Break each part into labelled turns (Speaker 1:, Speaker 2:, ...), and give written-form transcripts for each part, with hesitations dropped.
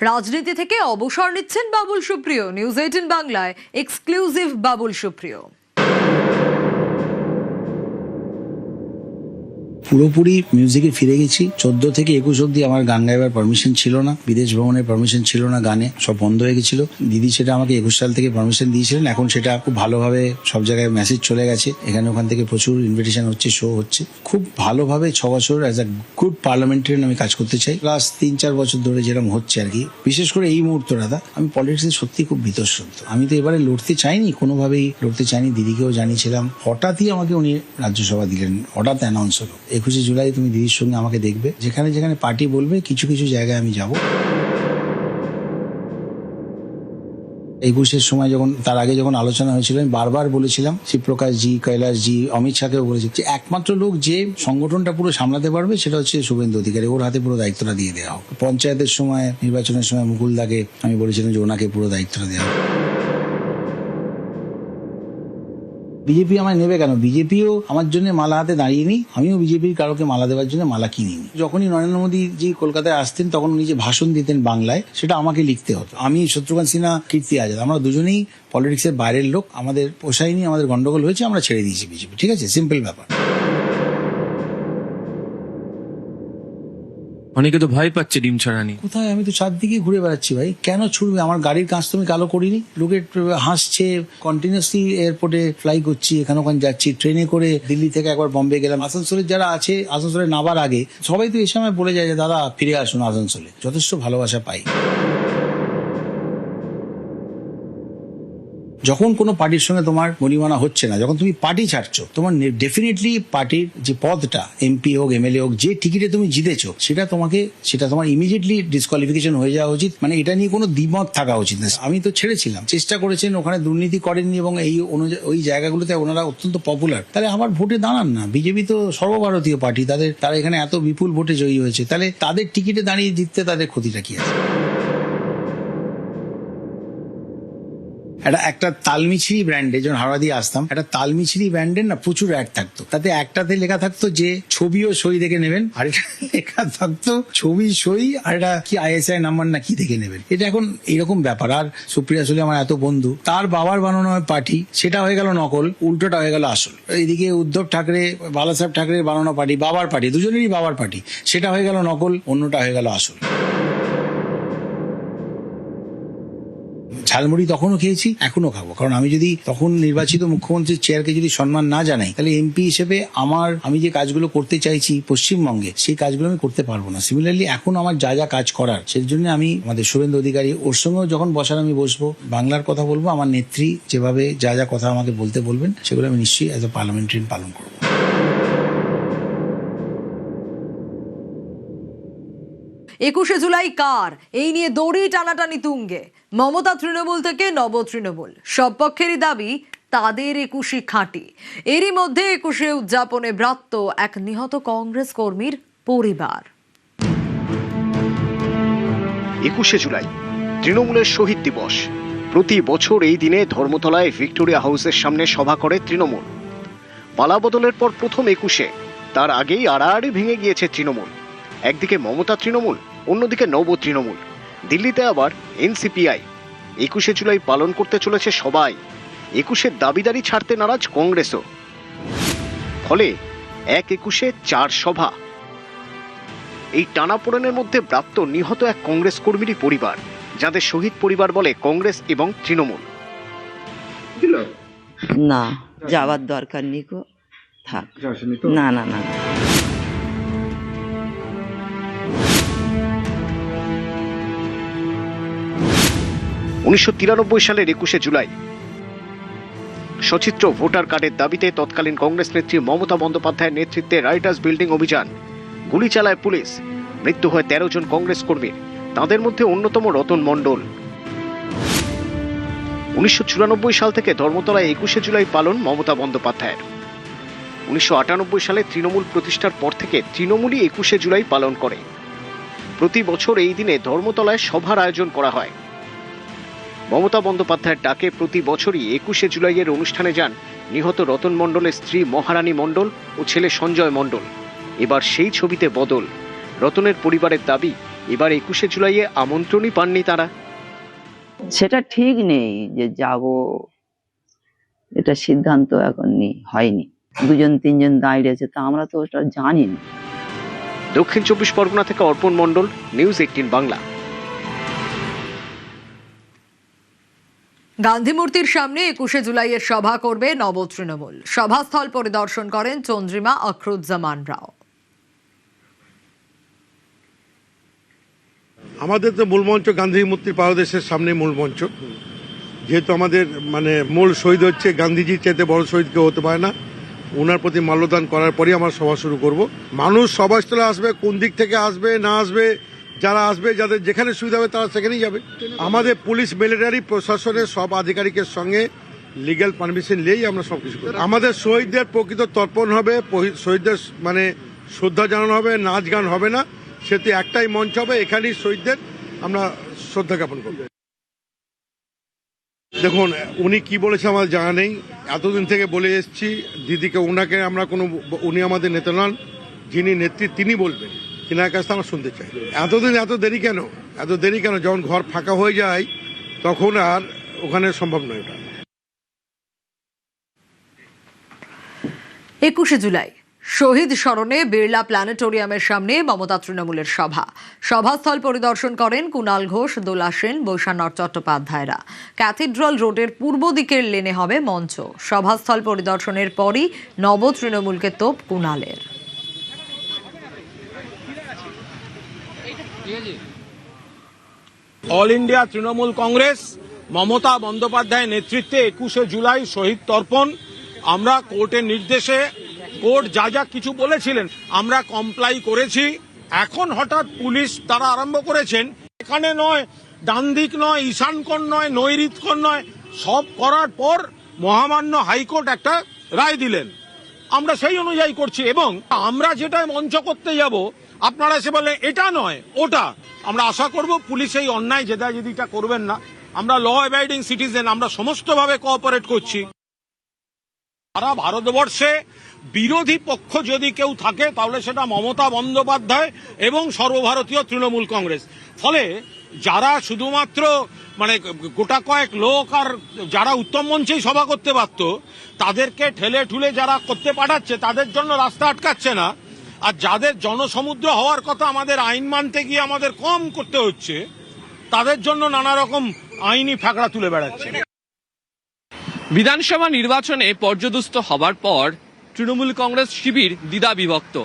Speaker 1: রাজনীতি থেকে অবসর নিচ্ছেন বাবুল সুপ্রিয়। নিউজ 18 বাংলায় এক্সক্লুসিভ বাবুল সুপ্রিয়।
Speaker 2: পুরোপুরি মিউজিকে ফিরে গেছি। 14 থেকে 21 অব্দি আমার গান গাইবার পারমিশন ছিল না, বিদেশ ভ্রমণের পারমিশন ছিল না, গানে সব বন্ধ হয়ে গেছিল। দিদি সেটা আমাকে 21 সাল থেকে পারমিশন দিয়েছিলেন। এখন সেটা খুব ভালোভাবে সব জায়গায় মেসেজ চলে গেছে, এখানে ওখান থেকে প্রচুর ইনভিটেশন হচ্ছে, শো হচ্ছে। খুব ভালোভাবে 6 বছর অ্যাজ আ গুড পার্লামেন্টারিয়ান আমি কাজ করতে চাই। লাস্ট 3-4 বছর ধরে যেরকম হচ্ছে আর কি, বিশেষ করে এই মুহূর্তে দাদা আমি পলিটিক্সে সত্যি খুব বিতশ্রদ্ধ। আমি তো এবারে লড়তে চাইনি, কোনোভাবেই লড়তে চাইনি, দিদিকেও জানিয়েছিলাম। হঠাৎই আমাকে উনি রাজ্যসভা দিলেন, হঠাৎ অ্যানাউন্স হলো 21 জুলাই তুমি দিদির সঙ্গে আমাকে দেখবে, যেখানে যেখানে পার্টি বলবে কিছু কিছু জায়গায় আমি যাব। 21-এর সময় যখন, তার আগে যখন আলোচনা হয়েছিল, আমি বারবার বলেছিলাম, শিবপ্রকাশ জি, কৈলাস জি, অমিত শাহকেও বলেছি যে একমাত্র লোক যে সংগঠনটা পুরো সামলাতে পারবে সেটা হচ্ছে শুভেন্দু অধিকারী, ওর হাতে পুরো দায়িত্বটা দিয়ে দেওয়া হোক। পঞ্চায়েতের সময়, নির্বাচনের সময় মুকুল দাকে আমি বলেছিলাম যে ওনাকে পুরো দায়িত্বটা দেওয়া হোক। বিজেপি আমায় নেবে কেন? বিজেপিও আমার জন্য মালা হাতে দাঁড়িয়েনি, আমিও বিজেপির কারোকে মালা দেওয়ার জন্য মালা কিনিনি। যখনই নরেন্দ্র মোদী জি কলকাতায় আসতেন তখন উনি যে ভাষণ দিতেন বাংলায়, সেটা আমাকে লিখতে হতো। আমি, শত্রুঘ্ন সিনহা, কীর্তি আজাদ, আমরা দুজনেই পলিটিক্সের বাইরের লোক, আমাদের পোষায়নি, আমাদের গন্ডগোল হয়েছে, আমরা ছেড়ে দিয়েছি বিজেপি। ঠিক আছে, সিম্পল ব্যাপার।
Speaker 3: অনেকে তো ভয় পাচ্ছে ডিম ছাড়া নিয়ে।
Speaker 2: কোথায়? আমি তো চারদিকে ঘুরে বেড়াচ্ছি ভাই। কেন ছুটবে? আমার গাড়ির কাঁচ তো আমি কালো করিনি। লোকে হাসছে, কন্টিনিউসলি এয়ারপোর্টে ফ্লাই করছি, এখানে ওখানে যাচ্ছি, ট্রেনে করে দিল্লি থেকে একবার বম্বে গেলাম। আসানসোলের যারা আছে, আসানসোলে নাবার আগে সবাই তো এই সময় বলে যায় যে দাদা ফিরে আসুন আসানসোলে। যথেষ্ট ভালোবাসা পাই। যখন কোনো পার্টির সঙ্গে তোমার মনিমানা হচ্ছে না, যখন তুমি পার্টি ছাড়ছো, তোমার ডেফিনেটলি পার্টির যে পদটা, এমপি হোক, এমএলএ হোক, যে টিকিটে তুমি জিতেছো, সেটা তোমার ইমিডিয়েটলি ডিসকোয়ালিফিকেশন হয়ে যাওয়া উচিত। মানে এটা নিয়ে কোনো দ্বিমত থাকা উচিত না। আমি তো ছেড়েছিলাম, চেষ্টা করেছেন, ওখানে দুর্নীতি করেননি এবং এই অনুযায়ী ওই জায়গাগুলোতে ওনারা অত্যন্ত পপুলার। তাহলে আবার ভোটে দাঁড়ান না। বিজেপি তো সর্বভারতীয় পার্টি, তারা এখানে এত বিপুল ভোটে জয়ী হয়েছে, তাহলে তাদের টিকিটে দাঁড়িয়ে জিততে তাদের ক্ষতিটা কি আছে? একটা তালমিছরি ব্র্যান্ডে, যখন হাওড়া দিয়ে আসতাম, একটা তালমিছরি ব্র্যান্ডের না প্রচুর অ্যাড থাকতো। তাতে একটাতে লেখা থাকতো যে ছবি ও সই দেখে নেবেন, আর এটা লেখা থাকতো ছবি, সই, আর এটা কি ISI নাম্বার না কি দেখে নেবেন। এটা এখন এইরকম ব্যাপার। আর সুপ্রিয়া সুলে আমার এত বন্ধু, তার বাবার বানানো হয় পার্টি, সেটা হয়ে গেল নকল, উল্টোটা হয়ে গেল আসল। এদিকে উদ্ধব ঠাকরে, বালাসাহেব ঠাকরে বানানো পার্টি, বাবার পার্টি, দুজনেরই বাবার পার্টি, সেটা হয়ে গেল নকল, অন্যটা হয়ে গেল আসল। ঝালমুড়ি তখনও খেয়েছি, এখনো খাবো। কারণ আমি যদি তখন নির্বাচিত মুখ্যমন্ত্রীর চেয়ারকে যদি সম্মান না জানাই, তাহলে এমপি হিসেবে আমি যে কাজগুলো করতে চাইছি পশ্চিমবঙ্গে, সেই কাজগুলো আমি করতে পারবো না। সিমিলারলি এখন আমার যা যা কাজ করার, সেই জন্য আমি আমাদের শুভেন্দু অধিকারী, ওর সঙ্গেও যখন বসার আমি বসবো, বাংলার কথা বলবো। আমার নেত্রী যেভাবে যা যা কথা আমাকে বলতে বলবেন, সেগুলো আমি নিশ্চয়ই অ্যাজ এ পার্লামেন্টারিয়ান পালন করবো।
Speaker 1: একুশে জুলাই কার, এই নিয়ে দড়ি টানাটানি তুঙ্গে। মমতা তৃণমূল থেকে নব তৃণমূল, সব পক্ষেরই দাবি তাদের 21 খাঁটি। এরই মধ্যে 21 উদযাপনে ব্রাত্য এক নিহত কংগ্রেস কর্মীর পরিবার।
Speaker 4: 21 জুলাই তৃণমূলের শহীদ দিবস। প্রতি বছর এই দিনে ধর্মতলায় ভিক্টোরিয়া হাউসের সামনে সভা করে তৃণমূল। পালাবদলের পর প্রথম 21-এ, তার আগেই আড়াআড়ি ভেঙে গিয়েছে তৃণমূল। একদিকে মমতা তৃণমূল, অন্যদিকে নব তৃণমূল, দিল্লিতে আবার NCPI। 21 জুলাই পালন করতে চলেছে সবাই। 21-এর দাবিদারি ছাড়তে নারাজ কংগ্রেসও। ফলে 1-21-এ 4 সভা। এই টানাপোড়েনের মধ্যে ব্রাত্য নিহত এক কংগ্রেস কর্মীরই পরিবার, যাদের শহীদ পরিবার বলে কংগ্রেস এবং তৃণমূল।
Speaker 5: না, যাওয়ার দরকার নেই গো, থাক। না না না,
Speaker 4: 1993 সালের 21 জুলাই সচিত্র ভোটার কার্ডের দাবিতে তৎকালীন কংগ্রেস নেত্রী মমতা বন্দ্যোপাধ্যায়ের নেতৃত্বে রাইটার্স বিল্ডিং অভিযান, গুলি চালায় পুলিশ। মৃত্যু হয় 13 জন কংগ্রেস কর্মীর, তাদের মধ্যে অন্যতম রতন মণ্ডল। 1994 সাল থেকে ধর্মতলায় 21 জুলাই পালন মমতা বন্দ্যোপাধ্যায়ের। 1998 সালে তৃণমূল প্রতিষ্ঠার পর থেকে তৃণমূলই 21 জুলাই পালন করে। প্রতি বছর এই দিনে ধর্মতলায় সভার আয়োজন করা হয়। মমতা বন্দ্যোপাধ্যায়ের ডাকে প্রতি বছরই 21 জুলাইয়ের অনুষ্ঠানে যান নিহত রতন মণ্ডলের স্ত্রী মহারানী মণ্ডল ও ছেলে সঞ্জয় মণ্ডল। এবার সেই ছবিতে বদল। রতনের পরিবারের দাবি এবার 21শে জুলাইয়ে আমন্ত্রণই পাননি তারা।
Speaker 5: সেটা ঠিক নেই যে যাব, এটা সিদ্ধান্ত এখন হয়নি। 2-3 জন দাঁড়িয়েছে, তা আমরা তো ওটা জানি না।
Speaker 4: দক্ষিণ 24 পরগনা থেকে অর্পণ মণ্ডল, নিউজ 18 বাংলা।
Speaker 1: গান্ধী মূর্তির সামনে 21শে জুলাইয়ের সভা করবে নব তৃণমূল। সভাস্থল পরিদর্শন করেন চন্দ্রিমা আখরুজ্জামান রাও।
Speaker 6: আমাদের তো মূল মঞ্চ গান্ধী মূর্তির পাদদেশের সামনে মূল মঞ্চ, যেহেতু আমাদের মূল শহীদ হচ্ছে গান্ধীজির চাইতে বড় শহীদ কেউ হতে পারে না। ওনার প্রতি মাল্যদান করার পরেই আমরা সভা শুরু করব। মানুষ সভাস্থলে আসবে, কোন দিক থেকে আসবে না আসবে, যারা আসবে যাদের যেখানে সুবিধা হবে তারা সেখানেই যাবে। আমাদের পুলিশ, মিলিটারি, প্রশাসনের সব আধিকারিকের সঙ্গে লিগ্যাল পারমিশন নিয়েই আমরা সবকিছু করি। আমাদের শহীদদের প্রকৃত তর্পণ হবে, শহীদদের শ্রদ্ধা জানানো হবে, নাচ গান হবে না, সেটি একটাই মঞ্চ হবে, এখানেই শহীদদের আমরা শ্রদ্ধা জ্ঞাপন করব। দেখুন, উনি কি বলেছে আমার জানা নেই। এতদিন থেকে বলে এসেছি দিদিকে, ওনাকে আমরা উনি আমাদের নেতা নন, যিনি নেত্রী তিনি বলবেন, তিনার কাছ থেকে আমরা শুনতে চাই। এতদিন এত দেরি কেন? যখন ঘর ফাঁকা হয়ে যায় তখন আর ওখানে সম্ভব নয় ওটা।
Speaker 1: 21শে জুলাই শহীদ স্মরণে বিড়লা প্ল্যানেটোরিয়ামের সামনে মমতা তৃণমূলের সভা। সভাস্থল পরিদর্শন করেন কুণাল ঘোষ, দোলা সেন, বৈশানর চট্টোপাধ্যায়রা। ক্যাথিড্রাল রোডের পূর্ব দিকের লেনে হবে মঞ্চ। সভাস্থল পরিদর্শনের পরই নব তৃণমূলকে তোপ কুণালের।
Speaker 7: অল ইন্ডিয়া তৃণমূল কংগ্রেস মমতা বন্দ্যোপাধ্যায়ের নেতৃত্বে 21শে জুলাই শহীদ তর্পণ। আমরা কোর্টের নির্দেশে, কোর্ট যা যা কিছু বলেছিলেন আমরা কমপ্লাই করেছি। এখন হঠাৎ পুলিশ তারা আরম্ভ করেছেন, এখানে নয়, ডান দিক নয়, ঈশানকোণ নয়, নৈঋত্যকোণ নয়, সব করার পর মহামান্য হাইকোর্ট একটা রায় দিলেন। আমরা সেই অনুযায়ী করছি এবং আমরা যেটা মঞ্চ করতে যাব আপনারা এসে বললেন এটা নয় ওটা। আমরা আশা করব পুলিশ এই অন্যায় জেদাজেদিটা করবেন না। আমরা ল অ্যাবাইডিং সিটিজেন, আমরা সমস্তভাবে কোঅপারেট করছি। সারা ভারতবর্ষে বিরোধী পক্ষ যদি কেউ থাকে তাহলে সেটা মমতা বন্দ্যোপাধ্যায় এবং সর্বভারতীয় তৃণমূল কংগ্রেস। ফলে যারা শুধুমাত্র গোটা কয়েক লোক আর যারা উত্তম মঞ্চেই সভা করতে পারত তাদেরকে ঠেলে ঠুলে যারা করতে পাঠাচ্ছে তাদের জন্য রাস্তা আটকাচ্ছে না, আর যাদের জনসমুদ্র হওয়ার কথা আমাদের আইন মানতে গিয়ে আমাদের কম করতে হচ্ছে তাদের জন্য নানা রকম আইনি ফ্যাকড়া তুলে বেড়াচ্ছে।
Speaker 3: বিধানসভা নির্বাচনে পর্যদস্ত হবার পর তৃণমূল কংগ্রেস শিবির দ্বিধা বিভক্ত।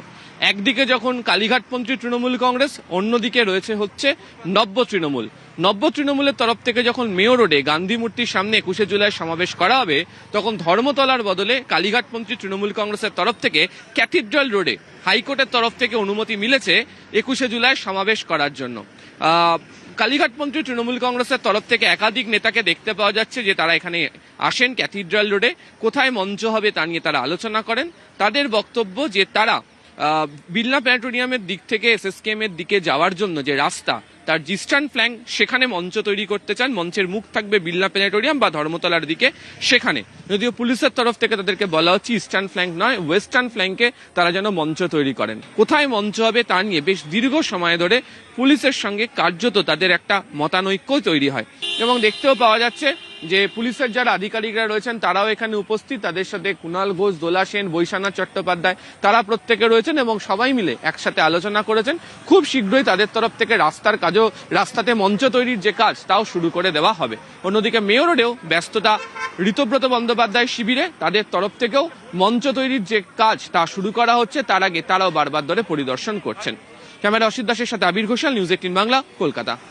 Speaker 3: একদিকে যখন কালীঘাটপন্থী তৃণমূল কংগ্রেস, অন্যদিকে রয়েছে হচ্ছে নব্য তৃণমূল। নব্য তৃণমূলের তরফ থেকে যখন মেয়র রোডে গান্ধী মূর্তির সামনে 21শে জুলাই সমাবেশ করা হবে তখন ধর্মতলার বদলে কালীঘাটপন্থী তৃণমূল কংগ্রেসের তরফ থেকে ক্যাথিড্রাল রোডে হাইকোর্টের তরফ থেকে অনুমতি মিলেছে 21শে জুলাই সমাবেশ করার জন্য। কালীঘাটপন্থী তৃণমূল কংগ্রেসের তরফ থেকে একাধিক নেতাকে দেখতে পাওয়া যাচ্ছে যে তারা এখানে আসেন ক্যাথিড্রাল রোডে। কোথায় মঞ্চ হবে তা নিয়ে তারা আলোচনা করেন। তাদের বক্তব্য যে তারা বিড়লা প্ল্যানেটোরিয়ামের দিক থেকে এসএসকেএম এর দিকে যাওয়ার জন্য যে রাস্তা, তার ইস্টার্ন ফ্ল্যাঙ্ক, সেখানে মঞ্চ তৈরি করতে চান। মঞ্চের মুখ থাকবে বিড়লা প্ল্যানেটোরিয়াম বা ধর্মতলার দিকে, সেখানে। যদিও পুলিশের তরফ থেকে তাদেরকে বলা হচ্ছে ইস্টার্ন ফ্ল্যাঙ্ক নয়, ওয়েস্টার্ন ফ্ল্যাঙ্কে তারা যেন মঞ্চ তৈরি করেন। কোথায় মঞ্চ হবে তা নিয়ে বেশ দীর্ঘ সময় ধরে পুলিশের সঙ্গে কার্যত তাদের একটা মতানৈক্য তৈরি হয় এবং দেখতেও পাওয়া যাচ্ছে যে পুলিশের যারা আধিকারিকরা রয়েছেন তারাও এখানে উপস্থিত। তাদের সাথে কুণাল ঘোষ, দোলা সেন, বৈশানর চট্টোপাধ্যায় তারা প্রত্যেকে রয়েছেন এবং সবাই মিলে একসাথে আলোচনা করেছেন। খুব শীঘ্রই তাদের তরফ থেকে রাস্তার কাজও, রাস্তাতে মঞ্চ তৈরির যে কাজ তাও শুরু করে দেওয়া হবে। অন্যদিকে মেয়র রোডেও ব্যস্ততা ঋতব্রত বন্দ্যোপাধ্যায় শিবিরে, তাদের তরফ থেকেও মঞ্চ তৈরির যে কাজ তা শুরু করা হচ্ছে। তার আগে তারাও বারবার ধরে পরিদর্শন করছেন। ক্যামেরা অসিত দাসের সাথে আবির ঘোষাল, নিউজ 18 বাংলা, কলকাতা।